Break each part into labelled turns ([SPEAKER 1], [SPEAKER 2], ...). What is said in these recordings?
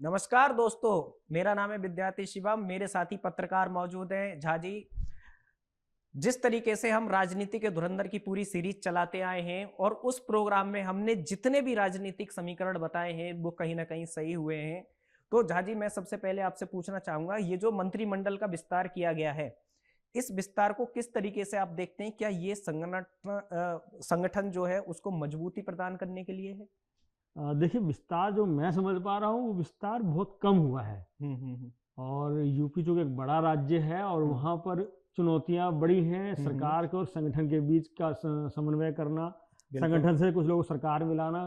[SPEAKER 1] नमस्कार दोस्तों, मेरा नाम है विद्यार्थी शिवम। मेरे साथी पत्रकार मौजूद हैं झा जी। जिस तरीके से हम राजनीति के धुरंधर की पूरी सीरीज चलाते आए हैं और उस प्रोग्राम में हमने जितने भी राजनीतिक समीकरण बताए हैं वो कहीं ना कहीं सही हुए हैं। तो झा जी, मैं सबसे पहले आपसे पूछना चाहूंगा, ये जो मंत्रिमंडल का विस्तार किया गया है, इस विस्तार को किस तरीके से आप देखते हैं? क्या ये संगठन जो है उसको मजबूती प्रदान करने के लिए है?
[SPEAKER 2] देखिए, विस्तार जो मैं समझ पा रहा हूँ वो विस्तार बहुत कम हुआ है।
[SPEAKER 1] हम्म।
[SPEAKER 2] और यूपी जो कि एक बड़ा राज्य है और वहाँ पर चुनौतियाँ बड़ी हैं। सरकार के और संगठन के बीच का समन्वय करना, संगठन से कुछ लोगों को सरकार में लाना,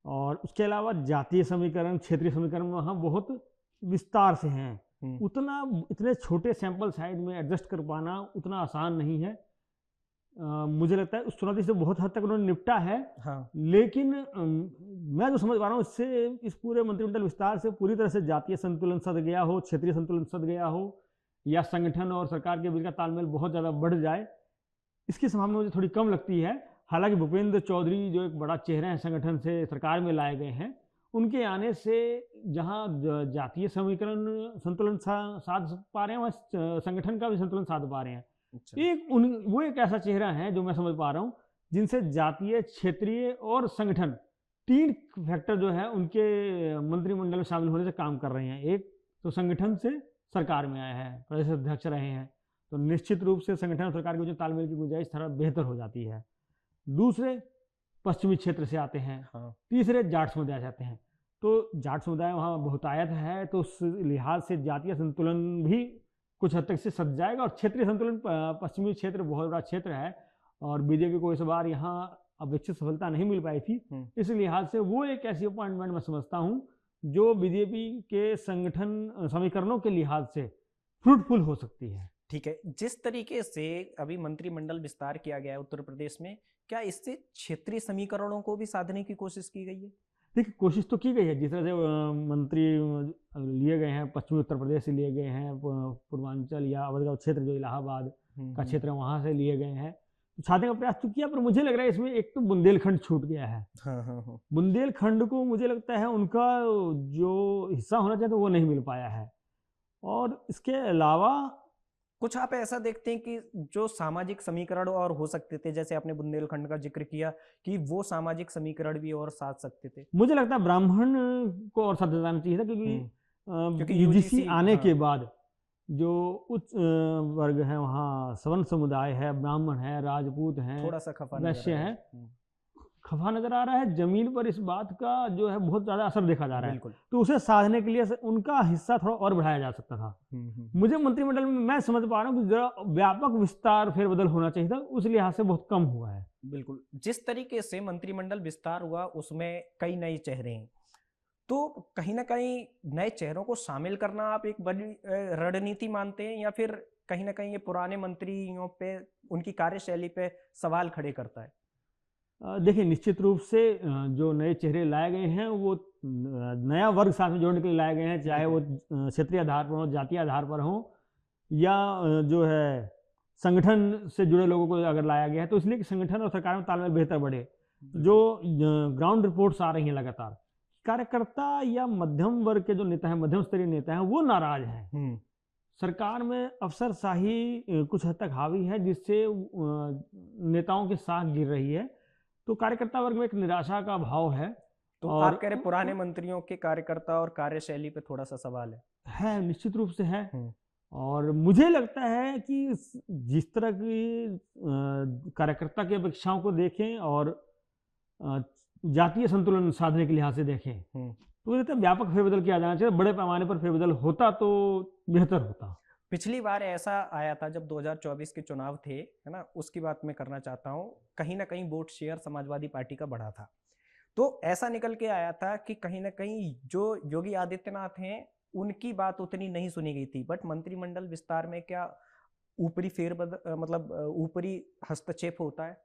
[SPEAKER 2] और उसके अलावा जातीय समीकरण, क्षेत्रीय समीकरण वहाँ बहुत विस्तार से हैं। उतना इतने छोटे सैंपल साइज में एडजस्ट कर पाना उतना आसान नहीं है। मुझे लगता है उस चुनौती से बहुत हद तक उन्होंने निपटा है।
[SPEAKER 1] हाँ।
[SPEAKER 2] लेकिन मैं जो समझ पा रहा हूँ इससे, इस पूरे मंत्रिमंडल विस्तार से पूरी तरह से जातीय संतुलन सध गया हो, क्षेत्रीय संतुलन सध गया हो, या संगठन और सरकार के बीच का तालमेल बहुत ज़्यादा बढ़ जाए, इसकी संभावना मुझे थोड़ी कम लगती है। हालांकि भूपेंद्र चौधरी जो एक बड़ा चेहरा है संगठन से सरकार में लाए गए हैं, उनके आने से जहाँ जातीय समीकरण संतुलन साध पा रहे हैं, वहाँ संगठन का भी संतुलन साध पा रहे हैं। वो एक ऐसा चेहरा है जो मैं समझ पा रहा हूँ जिनसे जातीय, क्षेत्रीय और संगठन, तीन फैक्टर जो है उनके मंत्रिमंडल में शामिल होने से काम कर रहे हैं। एक तो संगठन से सरकार में आया है, प्रदेश अध्यक्ष रहे हैं, तो निश्चित रूप से संगठन और सरकार के जो तालमेल की गुंजाइश थोड़ा बेहतर हो जाती है। दूसरे पश्चिमी क्षेत्र से आते हैं। हाँ। तीसरे जाट समुदाय से आते हैं। तो जाट समुदाय वहाँ बहुतायत है, तो उस लिहाज से जातीय संतुलन भी कुछ हद तक से सध जाएगा। और क्षेत्रीय संतुलन, पश्चिमी क्षेत्र बहुत बड़ा क्षेत्र है और बीजेपी को इस बार यहाँ अपेक्षित सफलता नहीं मिल पाई थी। इस लिहाज से वो एक ऐसी अपॉइंटमेंट मैं समझता हूँ जो बीजेपी के संगठन समीकरणों के लिहाज से फ्रूटफुल हो सकती है।
[SPEAKER 1] ठीक है, जिस तरीके से अभी मंत्रिमंडल विस्तार किया गया है उत्तर प्रदेश में, क्या इससे क्षेत्रीय समीकरणों को भी साधने की कोशिश की गई है?
[SPEAKER 2] देखिए, कोशिश तो की गई है। जिस तरह से मंत्री लिए गए हैं, पश्चिमी उत्तर प्रदेश से लिए गए हैं, पूर्वांचल या अवध क्षेत्र जो इलाहाबाद का क्षेत्र है वहाँ से लिए गए हैं, तो छात्रों का प्रयास तो किया। पर मुझे लग रहा है इसमें एक तो बुंदेलखंड छूट गया है। हाँ। बुंदेलखंड को मुझे लगता है उनका जो हिस्सा होना चाहिए तो वो नहीं मिल पाया है। और इसके अलावा
[SPEAKER 1] कुछ आप ऐसा देखते हैं कि जो सामाजिक समीकरण और हो सकते थे, जैसे आपने बुंदेलखंड का जिक्र किया, कि वो सामाजिक समीकरण भी और साध सकते थे?
[SPEAKER 2] मुझे लगता है ब्राह्मण को और साथ जाना चाहिए था, क्योंकि यूजीसी आने के बाद जो उच्च वर्ग है वहाँ सवर्ण समुदाय है, ब्राह्मण है, राजपूत हैं,
[SPEAKER 1] थोड़ा सा खफा
[SPEAKER 2] वैश्य है, खफा नजर आ रहा है। जमीन पर इस बात का जो है बहुत ज्यादा असर देखा जा रहा है। तो उसे साधने के लिए उनका हिस्सा थोड़ा और बढ़ाया जा सकता था। मुझे मंत्रिमंडल में मैं समझ पा रहा हूँ कि जरा व्यापक विस्तार फेरबदल होना चाहिए था, उस लिहाज से बहुत कम हुआ है।
[SPEAKER 1] बिल्कुल, जिस तरीके से मंत्रिमंडल विस्तार हुआ उसमें कई नए चेहरे हैं, तो कहीं ना कहीं नए चेहरों को शामिल करना आप एक बड़ी रणनीति मानते हैं, या फिर कहीं ना कहीं ये पुराने मंत्रियों पे, उनकी कार्यशैली पे सवाल खड़े करता है?
[SPEAKER 2] देखिए, निश्चित रूप से जो नए चेहरे लाए गए हैं वो नया वर्ग साथ में जोड़ने के लिए लाए गए हैं, चाहे वो क्षेत्रीय आधार पर हो, जातीय आधार पर हो, या जो है संगठन से जुड़े लोगों को अगर लाया गया है, तो इसलिए कि संगठन और सरकार में तालमेल बेहतर बढ़े। जो ग्राउंड रिपोर्ट्स आ रही हैं लगातार, कार्यकर्ता या मध्यम वर्ग के जो नेता हैं, मध्यम स्तरीय नेता हैं, वो नाराज हैं। सरकार में अफसरशाही कुछ हद तक हावी है, जिससे नेताओं की साख गिर रही है। तो कार्यकर्ता वर्ग में एक निराशा का भाव है।
[SPEAKER 1] तो आप कह रहे पुराने मंत्रियों के कार्यकर्ता और कार्यशैली पे थोड़ा सा सवाल है?
[SPEAKER 2] निश्चित रूप से है। और मुझे लगता है कि जिस तरह की कार्यकर्ता की अपेक्षाओं को देखें और जातीय संतुलन साधने के लिहाज से देखें, तो ये व्यापक फेरबदल किया जाना चाहिए। बड़े पैमाने पर फेरबदल होता तो बेहतर होता।
[SPEAKER 1] पिछली बार ऐसा आया था जब 2024 के चुनाव थे, है ना, उसकी बात मैं करना चाहता हूँ। कहीं ना कहीं वोट शेयर समाजवादी पार्टी का बढ़ा था, तो ऐसा निकल के आया था कि कहीं ना कहीं जो योगी आदित्यनाथ हैं उनकी बात उतनी नहीं सुनी गई थी। बट मंत्रिमंडल विस्तार में क्या ऊपरी फेरबदल, मतलब ऊपरी हस्तक्षेप होता है?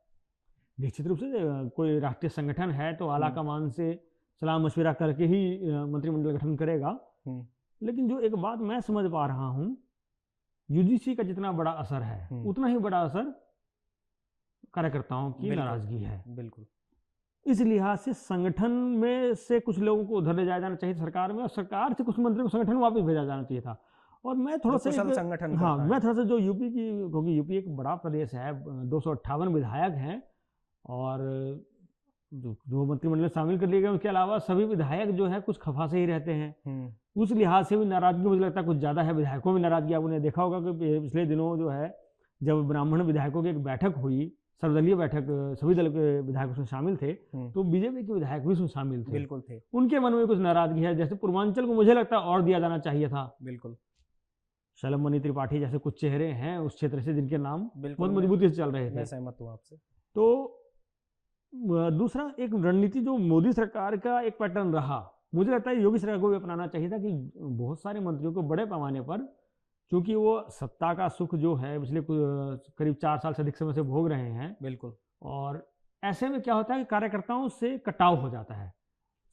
[SPEAKER 2] निश्चित रूप से कोई राष्ट्रीय संगठन है तो आला कमान से सलाह मशविरा करके ही मंत्रिमंडल गठन करेगा। लेकिन जो एक बात मैं समझ पा रहा हूँ, यूजीसी का जितना बड़ा असर है उतना ही बड़ा असर कार्यकर्ताओं की नाराजगी है।
[SPEAKER 1] बिल्कुल।
[SPEAKER 2] इस लिहाज से संगठन में से कुछ लोगों को उधर ले जाया जाना चाहिए सरकार में, और सरकार से कुछ मंत्रियों को संगठन में वापस भेजा जाना चाहिए था। और मैं थोड़ा
[SPEAKER 1] जो
[SPEAKER 2] सा
[SPEAKER 1] कुशल संगठन
[SPEAKER 2] हाँ,
[SPEAKER 1] करता है।
[SPEAKER 2] मैं थोड़ा सा जो यूपी की, क्योंकि यूपी एक बड़ा प्रदेश है, 258 विधायक हैं, और जो मंत्रिमंडल में शामिल कर लिए गए उसके अलावा सभी विधायक जो है कुछ खफा से ही रहते हैं। उस लिहाज से भी नाराजगी मुझे लगता है कुछ ज़्यादा है, विधायकों में नाराजगी। आपने देखा होगा कि पिछले दिनों जो है जब ब्राह्मण विधायकों की एक बैठक हुई, सर्वदलीय बैठक, सभी दल के विधायक उसमें शामिल थे, तो बीजेपी के विधायक भी उसमें शामिल थे।
[SPEAKER 1] बिल्कुल थे।
[SPEAKER 2] उनके मन में कुछ नाराजगी है, जैसे पूर्वांचल को मुझे लगता है और दिया जाना चाहिए था।
[SPEAKER 1] बिल्कुल।
[SPEAKER 2] शलमणि त्रिपाठी जैसे कुछ चेहरे हैं उस क्षेत्र से जिनके नाम
[SPEAKER 1] बिल्कुल
[SPEAKER 2] बहुत मजबूती से चल रहे
[SPEAKER 1] मैं
[SPEAKER 2] थे।
[SPEAKER 1] सहमत हूँ आपसे।
[SPEAKER 2] तो दूसरा एक रणनीति जो मोदी सरकार का एक पैटर्न रहा, मुझे लगता है योगी सरकार को भी अपनाना चाहिए था कि बहुत सारे मंत्रियों को बड़े पैमाने पर, क्योंकि वो सत्ता का सुख जो है पिछले करीब 4 साल से अधिक समय से भोग रहे हैं,
[SPEAKER 1] बिल्कुल।
[SPEAKER 2] और ऐसे में क्या होता है कि कार्यकर्ताओं से कटाव हो जाता है,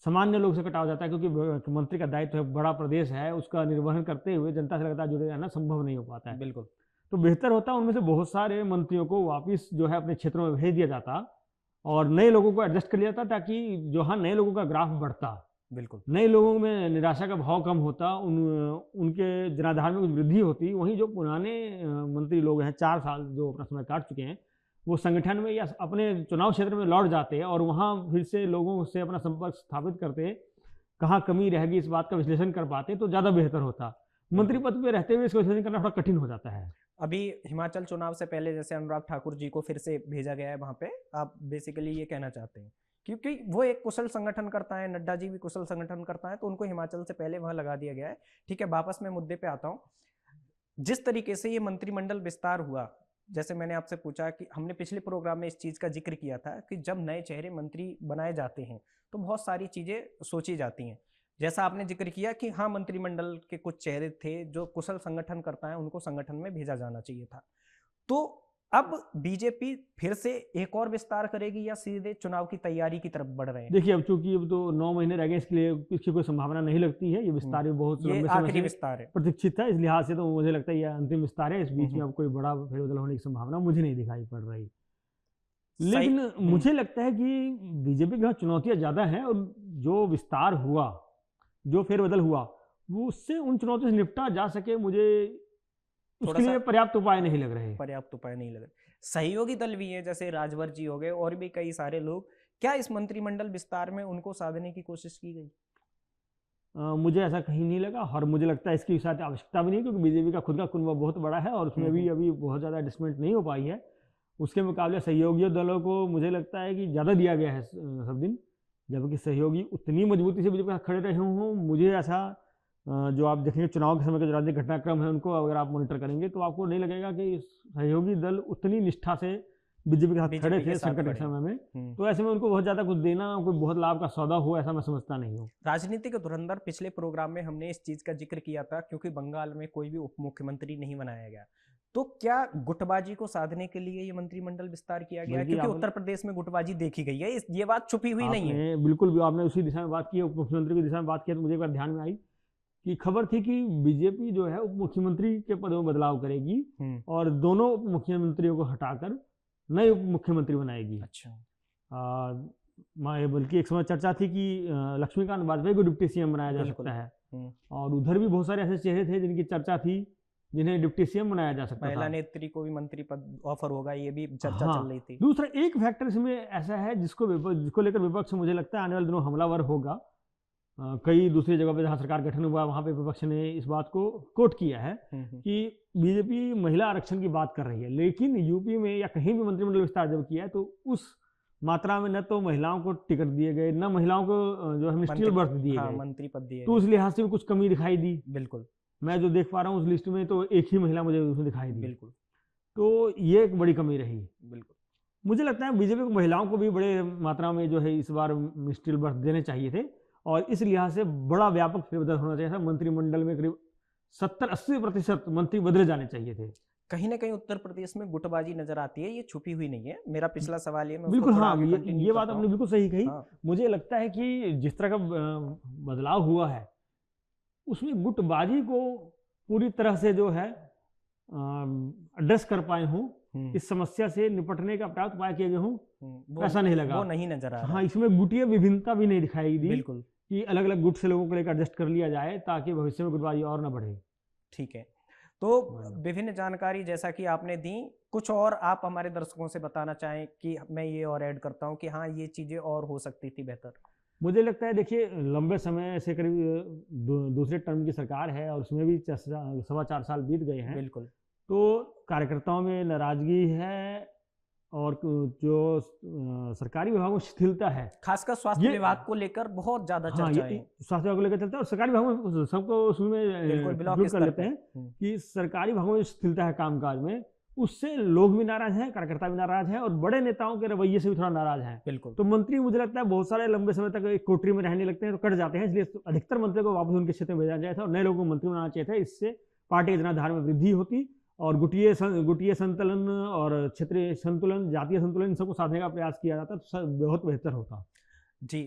[SPEAKER 2] सामान्य लोग से कटाव हो जाता है, क्योंकि मंत्री का दायित्व है, बड़ा प्रदेश है, उसका निर्वहन करते हुए जनता से लगातार जुड़े रहना संभव नहीं हो पाता है।
[SPEAKER 1] बिल्कुल।
[SPEAKER 2] तो बेहतर होता है उनमें से बहुत सारे मंत्रियों को वापिस जो है अपने क्षेत्रों में भेज दिया जाता और नए लोगों को एडजस्ट कर लिया जाता, ताकि जो हाँ नए लोगों का ग्राफ बढ़ता,
[SPEAKER 1] बिल्कुल।
[SPEAKER 2] नए लोगों में निराशा का भाव कम होता, उनके जनाधार में कुछ वृद्धि होती। वहीं जो पुराने मंत्री लोग हैं, 4 साल जो अपना समय काट चुके हैं, वो संगठन में या अपने चुनाव क्षेत्र में लौट जाते और वहाँ फिर से लोगों से अपना संपर्क स्थापित करते, कहाँ कमी रहेगी इस बात का विश्लेषण कर पाते तो ज़्यादा बेहतर होता। मंत्री पद पे रहते हुए इसका विश्लेषण करना थोड़ा कठिन हो जाता है।
[SPEAKER 1] अभी हिमाचल चुनाव से पहले जैसे अनुराग ठाकुर जी को फिर से भेजा गया है वहां पे, आप बेसिकली ये कहना चाहते हैं क्योंकि वो एक कुशल संगठन करता है, नड्डा जी भी कुशल संगठन करता है, तो उनको हिमाचल से पहले वहां लगा दिया गया है। ठीक है, वापस मैं मुद्दे पे आता हूँ। जिस तरीके से ये मंत्रिमंडल विस्तार हुआ, जैसे मैंने आपसे पूछा कि हमने पिछले प्रोग्राम में इस चीज का जिक्र किया था कि जब नए चेहरे मंत्री बनाए जाते हैं तो बहुत सारी चीजें सोची जाती हैं। जैसा आपने जिक्र किया कि हाँ, मंत्रिमंडल के कुछ चेहरे थे जो कुशल संगठन करता है, उनको संगठन में भेजा जाना चाहिए था। तो अब बीजेपी फिर से एक और विस्तार करेगी या सीधे चुनाव की तैयारी की तरफ बढ़ रहे हैं?
[SPEAKER 2] देखिए, अब चूंकि अब तो 9 महीने रह गए, इसके लिए इसकी कोई संभावना नहीं लगती है। ये विस्तार भी बहुत लंबे समय
[SPEAKER 1] आखिरी
[SPEAKER 2] से
[SPEAKER 1] विस्तार है,
[SPEAKER 2] प्रतीक्षित था। इस लिहाज से तो मुझे लगता है यह अंतिम विस्तार है। इस बीच में अब कोई बड़ा फेरबदल होने की संभावना मुझे नहीं दिखाई पड़ रही। लेकिन मुझे लगता है कि बीजेपी के यहाँ चुनौतियां ज्यादा हैं, और जो विस्तार हुआ, जो फेरबदल हुआ, वो उससे उन चुनौतियों से निपटा जा सके, मुझे उसके लिए पर्याप्त उपाय नहीं लग रहे।
[SPEAKER 1] पर्याप्त उपाय नहीं लग रहे। सहयोगी दल भी है, जैसे राजभर जी हो गए और भी कई सारे लोग, क्या इस मंत्रिमंडल विस्तार में उनको साधने की कोशिश की गई?
[SPEAKER 2] मुझे ऐसा कहीं नहीं लगा, और मुझे लगता है इसकी शायद आवश्यकता भी नहीं, क्योंकि बीजेपी का खुद का कुनबा बहुत बड़ा है और उसमें भी अभी बहुत ज़्यादा एडजस्टमेंट नहीं हो पाई है। उसके मुकाबले सहयोगी दलों को मुझे लगता है कि ज़्यादा दिया गया है सब दिन, जबकि सहयोगी उतनी मजबूती से बीजेपी के साथ खड़े रहे हों। मुझे ऐसा, जो आप देखेंगे चुनाव के समय के जो राजनीतिक घटनाक्रम है उनको अगर आप मॉनिटर करेंगे तो आपको नहीं लगेगा कि सहयोगी दल उतनी निष्ठा से बीजेपी के साथ खड़े थे संकट के समय में। तो ऐसे में उनको बहुत ज्यादा कुछ देना, कोई बहुत लाभ का सौदा हो, ऐसा मैं समझता नहीं हूँ।
[SPEAKER 1] राजनीतिक धुरंधर, पिछले प्रोग्राम में हमने इस चीज का जिक्र किया था, क्योंकि बंगाल में कोई भी उप मुख्यमंत्री नहीं बनाया गया, तो क्या गुटबाजी को साधने के लिए ये मंत्रिमंडल विस्तार किया गया? क्योंकि उत्तर प्रदेश में गुटबाजी देखी गई है, ये बात छुपी हुई नहीं है।
[SPEAKER 2] बिल्कुल, आपने उसी दिशा में बात की, उप मुख्यमंत्री की दिशा में बात की, तो मुझे एक बार ध्यान में आई कि खबर थी कि बीजेपी जो है उप मुख्यमंत्री के पद में बदलाव करेगी और दोनों उप मुख्यमंत्रियों को हटाकर नए उप मुख्यमंत्री बनाएगी।
[SPEAKER 1] अच्छा।
[SPEAKER 2] बल्कि एक समय चर्चा थी कि लक्ष्मीकांत वाजपेयी को डिप्टी सीएम बनाया जा सकता है, और उधर भी बहुत सारे ऐसे चेहरे थे जिनकी चर्चा थी जिन्हें डिप्टी सीएम बनाया जा सकता था।
[SPEAKER 1] महिला नेत्री को भी मंत्री पद ऑफर होगा, ये भी चर्चा चल रही थी।
[SPEAKER 2] दूसरा एक फैक्टर इसमें ऐसा है जिसको लेकर विपक्ष मुझे लगता है आने वाले दिनों हमलावर होगा। कई दूसरी जगह पे जहाँ सरकार गठन हुआ वहाँ पे विपक्ष ने इस बात को कोट किया है कि बीजेपी महिला आरक्षण की बात कर रही है, लेकिन यूपी में या कहीं भी मंत्रिमंडल विस्तार जब किया है तो उस मात्रा में न तो महिलाओं को टिकट दिए गए, न महिलाओं को जो है मिनिस्ट्रियल बर्थ दिए गए,
[SPEAKER 1] मंत्री पद दिए,
[SPEAKER 2] तो उस लिहाज से भी कुछ कमी दिखाई दी।
[SPEAKER 1] बिल्कुल,
[SPEAKER 2] मैं जो देख पा रहा हूँ उस लिस्ट में तो एक ही महिला मुझे उसमें दिखाई दी।
[SPEAKER 1] बिल्कुल,
[SPEAKER 2] तो ये एक बड़ी कमी रही।
[SPEAKER 1] बिल्कुल,
[SPEAKER 2] मुझे लगता है बीजेपी को महिलाओं को भी बड़े मात्रा में जो है इस बार मिनिस्ट्रियल बर्थ देने चाहिए थे, और इस लिहाज से बड़ा व्यापक फेरबदल होना चाहिए था। मंत्रिमंडल में करीब 70-80% मंत्री बदले जाने चाहिए थे।
[SPEAKER 1] कहीं ना कहीं उत्तर प्रदेश में गुटबाजी नजर आती है, ये छुपी हुई नहीं है। मेरा पिछला सवाल ये,
[SPEAKER 2] बिल्कुल हाँ, ये बात आपने बिल्कुल सही कही। मुझे लगता है कि जिस तरह का बदलाव हुआ है उसमें गुटबाजी को पूरी तरह से जो है एड्रेस कर पाए हों इस समस्या से निपटने का पर्याप्त उपाय किए गए हों, ऐसा नहीं लगा।
[SPEAKER 1] वो नहीं नजर आ रहा।
[SPEAKER 2] हाँ, इसमें गुटीय विभिन्नता भी नहीं दिखाई दी
[SPEAKER 1] बिल्कुल
[SPEAKER 2] कि अलग अलग गुट से लोगों को लेकर एडजस्ट कर लिया जाए ताकि भविष्य में गुटबाजी और न बढ़े।
[SPEAKER 1] ठीक है, तो विभिन्न जानकारी जैसा कि आपने दी, कुछ और आप हमारे दर्शकों से बताना चाहें कि मैं ये और ऐड करता हूँ कि हाँ ये चीजें और हो सकती थी बेहतर?
[SPEAKER 2] मुझे लगता है, देखिए, लंबे समय से करीब दूसरे टर्म की सरकार है और उसमें भी 4.25 साल बीत गए हैं।
[SPEAKER 1] बिल्कुल।
[SPEAKER 2] तो कार्यकर्ताओं में नाराजगी है और जो सरकारी विभागों में शिथिलता है,
[SPEAKER 1] खासकर स्वास्थ्य विभाग को लेकर बहुत ज्यादा चर्चा है।
[SPEAKER 2] स्वास्थ्य विभाग को लेकर चलता है और सरकारी विभागों में सबको उसमें इंक्लूड कर लेते हैं कि सरकारी विभागों में शिथिलता है कामकाज में, उससे लोग भी नाराज हैं, कार्यकर्ता भी नाराज हैं और बड़े नेताओं के रवैये से भी थोड़ा नाराज हैं।
[SPEAKER 1] बिल्कुल।
[SPEAKER 2] तो मंत्री, मुझे लगता है, बहुत सारे लंबे समय तक एक कोठरी में रहने लगते हैं तो कट जाते हैं, इसलिए अधिकतर मंत्रियों को वापस उनके क्षेत्र में भेजना चाहिए था और नए लोगों को मंत्री बनाना चाहिए था। इससे पार्टी के जनाधार में वृद्धि होती और गुटीय संतुलन और क्षेत्रीय संतुलन, जातीय संतुलन, इन सबको साधने का प्रयास किया जाता तो बहुत बेहतर होता।
[SPEAKER 1] जी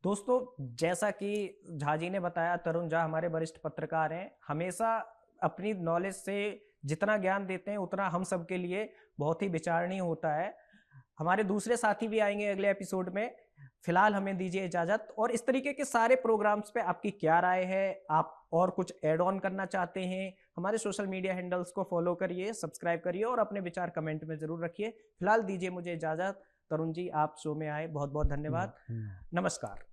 [SPEAKER 1] दोस्तों, जैसा कि झा जी ने बताया, तरुण झा हमारे वरिष्ठ पत्रकार हैं, हमेशा अपनी नॉलेज से जितना ज्ञान देते हैं उतना हम सब के लिए बहुत ही विचारणीय होता है। हमारे दूसरे साथी भी आएंगे अगले एपिसोड में। फिलहाल हमें दीजिए इजाजत, और इस तरीके के सारे प्रोग्राम्स पे आपकी क्या राय है, आप और कुछ ऐड ऑन करना चाहते हैं, हमारे सोशल मीडिया हैंडल्स को फॉलो करिए, सब्सक्राइब करिए और अपने विचार कमेंट में जरूर रखिए। फिलहाल दीजिए मुझे इजाजत। तरुण जी, आप शो में आए, बहुत बहुत धन्यवाद। नमस्कार।